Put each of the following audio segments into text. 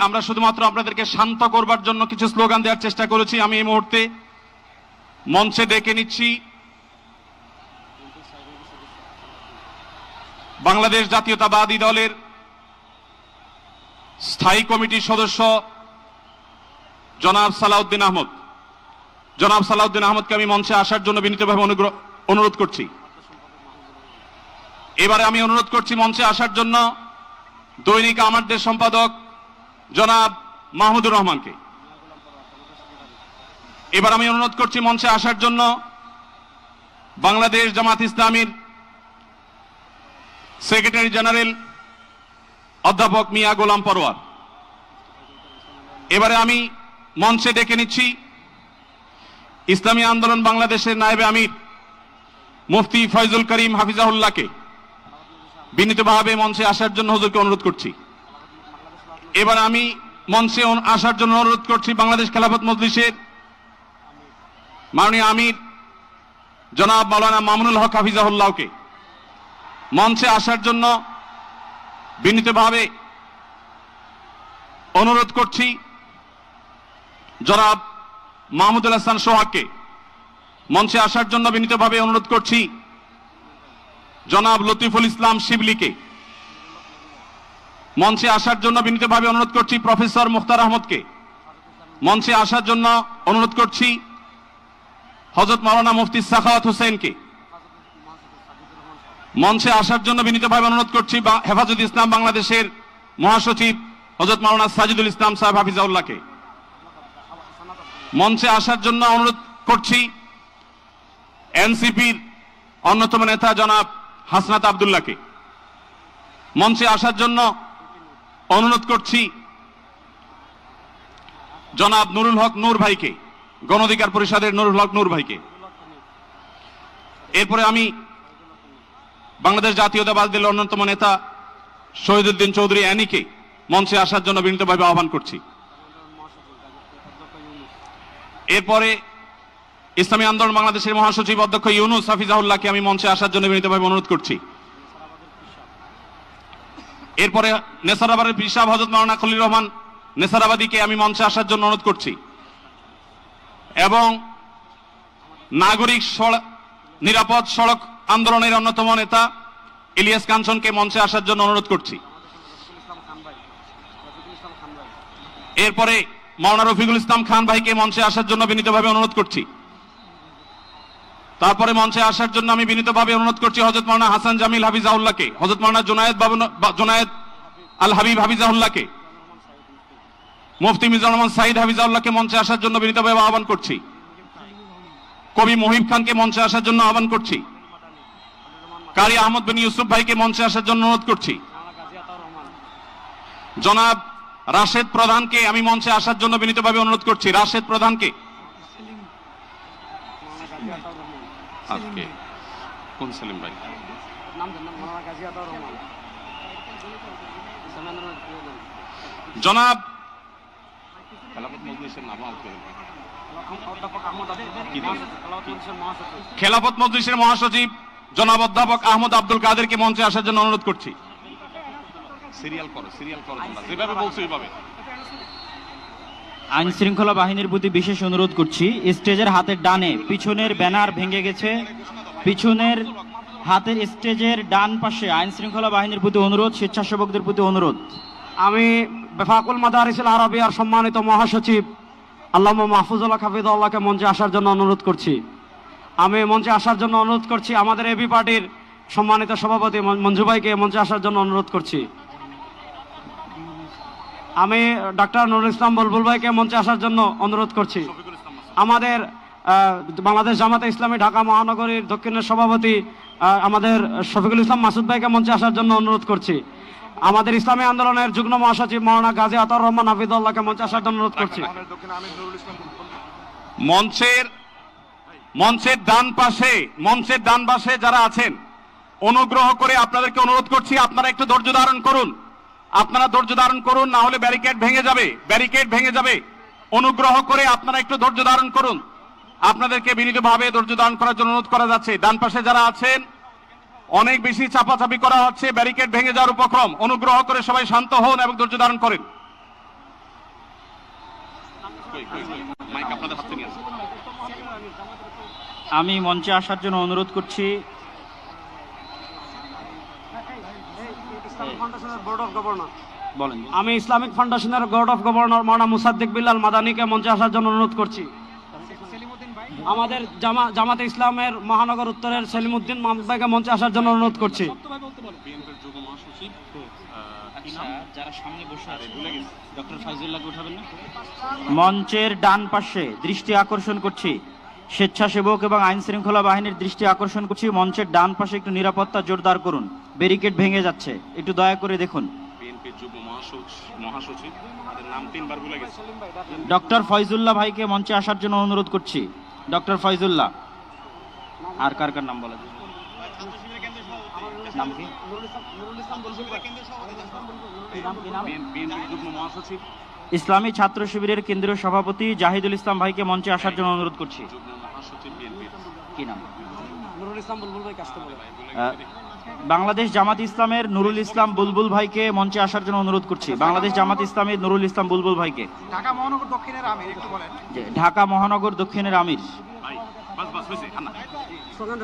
আমরা শুধুমাত্র আপনাদেরকে শান্ত করবার জন্য কিছু স্লোগান দেওয়ার চেষ্টা করেছি। আমি এই মুহূর্তে মঞ্চে ডেকে নিচ্ছি বাংলাদেশ জাতীয়তাবাদী দলের স্থায়ী কমিটির সদস্য জনাব সালাউদ্দিন আহমদ। জনাব সালাউদ্দিন আহমদকে আমি মঞ্চে আসার জন্য বিনীতভাবে অনুরোধ করছি। এবারে আমি অনুরোধ করছি মঞ্চে আসার জন্য দৈনিক আমার দেশ সম্পাদক জনাব মাহমুদুর রহমানকে। এবার আমি অনুরোধ করছি মঞ্চে আসার জন্য বাংলাদেশ জামাত ইসলামীর সেক্রেটারি জেনারেল অধ্যাপক মিয়া গোলাম পরোয়ার। এবারে আমি মঞ্চে ডেকে নিচ্ছি ইসলামী আন্দোলন বাংলাদেশের নায়েবে আমির মুফতি ফয়জুল করিম হাফিজাহুল্লাহকে বিনীতভাবে মঞ্চে আসার জন্য হুজুরকে অনুরোধ করছি। এবার আমি মঞ্চে আসার জন্য অনুরোধ করছি বাংলাদেশ খেলাফত মজলিসের মাননীয় আমির জনাব মাওলানা মামুনুল হক হাফিজাহুল্লাহকে মঞ্চে আসার জন্য বিনীতভাবে অনুরোধ করছি। জনাব মাহমুদুল হাসান সোহাগকে মঞ্চে আসার জন্য বিনীতভাবে অনুরোধ করছি। জনাব লতিফুল ইসলাম শিবলিকে মঞ্চে আসার জন্য বিনীতভাবে অনুরোধ করছি। প্রফেসর মুখতার আহমদকে মঞ্চে আসার জন্য অনুরোধ করছি। হযরত মাওলানা মুফতি সাখাওয়াত হোসেনকে মঞ্চে আসার জন্য বিনীতভাবে অনুরোধ করছি। হেফাজত ইসলাম বাংলাদেশের মহাসচিব হযরত মাওলানা সাজিদুল ইসলাম সাহেব হাফিজাউল্লাহকে মঞ্চে আসার জন্য অনুরোধ করছি। এনসিপির অন্যতম নেতা জনাব হাসনাত আব্দুল্লাহকে মঞ্চে আসার জন্য অনুরোধ করছি। জনাব নুরুল হক নূর ভাইকে, গণ অধিকার পরিষদের নুরুল হক নূর ভাইকে। এরপরে আমি বাংলাদেশ জাতীয়তাবাদী দলের অন্যতম নেতা শহীদুদ্দিন চৌধুরী অ্যানিকে মঞ্চে আসার জন্য বিনীতভাবে আহ্বান করছি। এরপরে ইসলামী আন্দোলন বাংলাদেশের মহাসচিব অধ্যক্ষ ইউনুস হাফিজাহুল্লাহকে আমি মঞ্চে আসার জন্য বিনীতভাবে অনুরোধ করছি। এরপরে নেসারাবাদের পীর সাহেব হযরত মাওলানা খলিল রহমান নেসারাবাদীকে আমি মঞ্চে আসার জন্য অনুরোধ করছি এবং নাগরিক নিরাপদ সড়ক আন্দোলনের অন্যতম নেতা ইলিয়াস কাঞ্চনকে মঞ্চে আসার জন্য অনুরোধ করছি। এরপরে মাওলানা রফিকুল ইসলাম খান ভাইকে মঞ্চে আসার জন্য বিনীতভাবে অনুরোধ করছি। তারপরে মঞ্চে আসার জন্য আমি বিনীতভাবে অনুরোধ করছি হযরত মাওলানা হাসান জামিল হাফিজাহুল্লাহকে, হযরত মাওলানা জুনায়েদ আল হাবিব হাফিজাহুল্লাহকে, মুফতি মিজানুর রহমান সাঈদ হাফিজাহুল্লাহকে মঞ্চে আসার জন্য বিনীতভাবে আহ্বান করছি। কবি মুহিব খানকে মঞ্চে আসার জন্য আহ্বান করছি। কারি আহমদ বিন ইউসুফ ভাইকে মঞ্চে আসার জন্য অনুরোধ করছি। জনাব রাশেদ প্রধানকে আমি মঞ্চে আসার জন্য বিনীতভাবে অনুরোধ করছি। রাশেদ প্রধানকে কোন সেলিম ভাই জনাব খেলাফত মজলিসের মহাসচিব জনাব অধ্যাপক আহমদ আব্দুল কাদেরকে মঞ্চে আসার জন্য অনুরোধ করছি। সিরিয়াল করো যেভাবে বলছো এইভাবে। আইন শৃঙ্খলা বাহিনীর প্রতি বিশেষ অনুরোধ করছি, স্টেজের হাতের ডানে পিছনের ব্যানার ভেঙে গেছে। পিছনের হাতের স্টেজের ডান পাশে আইন শৃঙ্খলা বাহিনীর প্রতি অনুরোধ, স্বেচ্ছাসেবকদের প্রতি অনুরোধ। আমি বেফাকুল মাদারিসুল আরাবিয়ার সম্মানিত মহাসচিব আল্লামা মাহফুজুল্লাহ হাফিজাহুল্লাহকে মঞ্চে আসার জন্য অনুরোধ করছি। আমি মঞ্চে আসার জন্য অনুরোধ করছি আমাদের এবি পার্টির সম্মানিত সভাপতি মঞ্জু ভাইকে মঞ্চে আসার জন্য অনুরোধ করছি। আমি ডাক্তার নুরুল ইসলাম বুলবুল ভাইকে মঞ্চে আসার জন্য অনুরোধ করছি। আমাদের বাংলাদেশ জামাতে ইসলামী ঢাকা মহানগরীর দক্ষিণের সভাপতি আমাদের শফিকুল ইসলাম মাসুদ ভাইকে মঞ্চে আসার জন্য অনুরোধ করছি। আমাদের ইসলামী আন্দোলনের যুগ্ম মহাসচিব মাওলানা গাজী আতাউর রহমান হাফিজাহুল্লাহকে মঞ্চে আসার জন্য অনুরোধ করছি। মঞ্চের ডান পাশে যারা আছেন অনুগ্রহ করে আপনাদেরকে অনুরোধ করছি আপনারা একটু ধৈর্য ধারণ করুন, না হলে ব্যারিকেড ভেঙে যাবে। অনুগ্রহ করে আপনারা একটু ধৈর্য ধারণ করুন। আপনাদেরকে বিনীতভাবে ধৈর্য ধারণ করার জন্য অনুরোধ করা যাচ্ছে। ডান পাশে যারা আছেন অনেক বেশি চাপাচাপি করা হচ্ছে, ব্যারিকেড ভেঙে যাওয়ার উপক্রম। অনুগ্রহ করে সবাই শান্ত হন এবং ধৈর্য ধারণ করেন। আপনাদের হাতে নিয়ে আসুন। আমি মঞ্চে আসার জন্য অনুরোধ করছি বোর্ড অফ গভর্নর, বলেন। আমি ইসলামিক ফাউন্ডেশনের বোর্ড অফ গভর্নর মাওলানা মুসাদ্দিক বিল্লাল মাদানিকে মঞ্চে আসার জন্য অনুরোধ করছি। আমাদের জামাতে ইসলামের মহানগর উত্তরের সেলিমউদ্দিন মাহমুদ ভাইকে মঞ্চে আসার জন্য অনুরোধ করছি। বিএনপির যুগ্ম মহাসচিব যারা সামনে বসে আছে ডক্টর ফাইজুল্লাহকে উঠাবেন না। মঞ্চের ডান পাশে দৃষ্টি আকর্ষণ করছি, স্বেচ্ছাসেবক এবং আইন শৃঙ্খলা বাহিনীর দৃষ্টি আকর্ষণ করছি। মঞ্চের ডান পাশে একটু নিরাপত্তা জোরদার করুন, ব্যারিকেড ভেঙে যাচ্ছে, একটু দয়া করে দেখুন। বিএনপির যুগ্ম মহাসচিব তাদের নাম 3 বার ভুলে গেছে। ডক্টর ফয়জুল্লাহ ভাইকে মঞ্চে আসার জন্য অনুরোধ করছি। ডক্টর ফয়জুল্লাহ। আর কার কার নাম বলা যাবে? নাম কি? বিএনপির যুগ্ম মহাসচিব ইসলামী ছাত্র শিবিরের কেন্দ্রীয় সভাপতি জাহিদুল ইসলাম ভাইকে মঞ্চে আসার জন্য অনুরোধ করছি। যুগ্ম মহাসচিব বিএনপির কি নাম? নুরুল ইসলাম বুলবুল ভাই কাজটা বলে। বাংলাদেশ জামাত ইসলামের নুরুল ইসলাম বুলবুল ভাইকে মঞ্চে আসার জন্য অনুরোধ করছি। বাংলাদেশ জামাত ইসলামের নুরুল ইসলাম বুলবুল ভাইকে। ঢাকা মহানগর দক্ষিণের আমির, একটু বলেন। ঢাকা মহানগর দক্ষিণের আমির। ভাই বাস হয়েছে।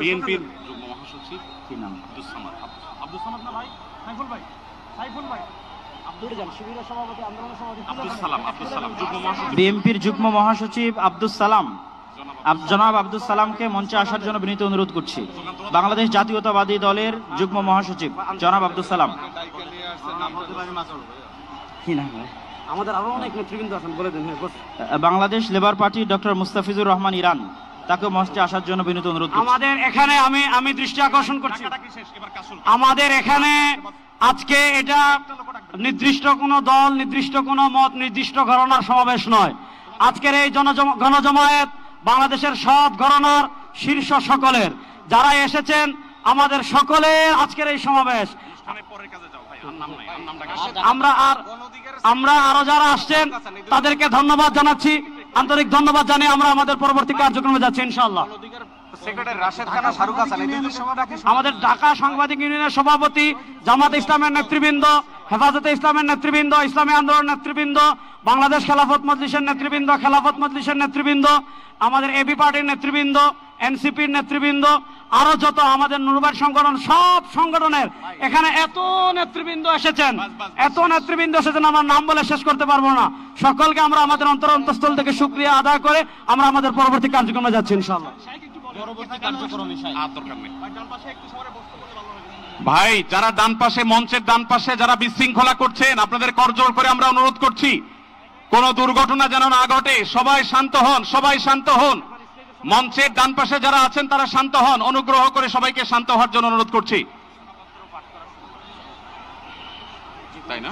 বিএনপির যুগ্ম মহাসচিব কি নাম? আব্দুস সামাদ না ভাই? সাইফুল ভাই আব্দুস সালাম যুগ্ম মহাসচিব। বিএনপির যুগ্ম মহাসচিব আব্দুস সালাম, জনাব আব্দুস সালামকে মঞ্চে আসার জন্য বিনীত অনুরোধ করছি। বাংলাদেশ জাতীয়তাবাদী দলের যুগ্ম মহাসচিব জনাব আব্দুস সালাম। কি নাম ভাই? আমাদের আরো অনেক নেতৃবৃন্দ আছেন, বলে দেন। Bangladesh labour party doctor Mustafizur Rahman Iran, তাকে মঞ্চে আসার জন্য বিনীত অনুরোধ করছি। আমাদের এখানে আমি দৃষ্টি আকর্ষণ করছি, আমাদের এখানে আজকে এটা নির্দিষ্ট কোনো দল, নির্দিষ্ট কোনো মত, নির্দিষ্ট ঘরানার সমাবেশ নয়। আজকের এই গণজমায়েত বাংলাদেশের সব ঘরানার শীর্ষ সকলের যারা এসেছেন, আমাদের সকলের আজকের এই সমাবেশ। আমরা আরো যারা আসছেন তাদেরকে ধন্যবাদ জানাচ্ছি, আন্তরিক ধন্যবাদ জানিয়ে আমরা আমাদের পরবর্তী কার্যক্রমে যাচ্ছি ইনশাআল্লাহ। সেক্রেটারি রাশেদ খান শাহরুখ হাসান, আমাদের ঢাকা সাংবাদিক ইউনিয়নের সভাপতি, জামাত ইসলামের নেতৃবৃন্দ, হেফাজতে ইসলামের নেতৃবৃন্দ, ইসলামী আন্দোলন নেতৃবৃন্দ, বাংলাদেশ খেলাফত মজলিসের নেতৃবৃন্দ, খেলাফত মজলিসের নেতৃবৃন্দ, আমাদের এবি পার্টির নেতৃবৃন্দ, এনসিপির নেতৃবৃন্দ, আরো যত আমাদের নুরবাদ সংগঠন, সব সংগঠনের এখানে এত নেতৃবৃন্দ এসেছেন, আমরা নাম বলে শেষ করতে পারবো না। সকলকে আমরা আমাদের অন্তঃস্থল থেকে শুকরিয়া আদায় করে আমরা আমাদের পরবর্তী কার্যক্রমে যাচ্ছি ইনশাআল্লাহ। ভাই যারা ডান পাশে, মঞ্চের ডান পাশে যারা বিশৃঙ্খলা করছেন, আপনাদের করজোড় করে আমরা অনুরোধ করছি কোনো দুর্ঘটনা যেন না ঘটে। সবাই শান্ত হন, সবাই শান্ত হন। মঞ্চের ডান পাশে যারা আছেন তারা শান্ত হন, অনুগ্রহ করে সবাইকে শান্ত হওয়ার জন্য অনুরোধ করছি। তাই না?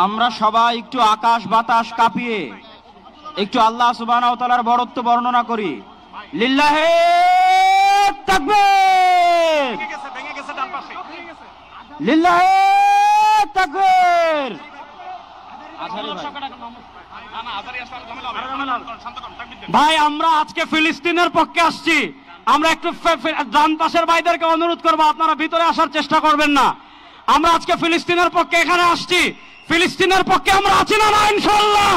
আমরা সবাই একটু আকাশ বাতাস কাঁপিয়ে একটু আল্লাহ সুবহানাহু ওয়া তাআলার বড়ত্ব বর্ণনা করি। লিল্লাহে তাকবীর, লিল্লাহে তাকবীর। ভাই আমরা আজকে ফিলিস্তিনের পক্ষে আসছি, আমরা একটু ডান পাশের ভাইদেরকে অনুরোধ করবো আপনারা ভিতরে আসার চেষ্টা করবেন না। আমরা আজকে ফিলিস্তিনের পক্ষে এখানে আসছি, ফিলিস্তিনের পক্ষে আমরা আছি না না ইনশাআল্লাহ?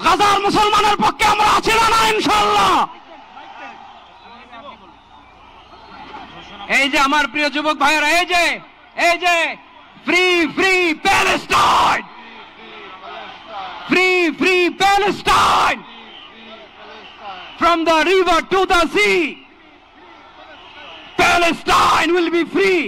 গাজার মুসলমানের পক্ষে আমরা আছি না না ইনশাআল্লাহ? এই যে আমার প্রিয় যুবক ভাইয়েরা, এই যে free free Palestine, free free Palestine, from the river to the sea, Palestine will be free.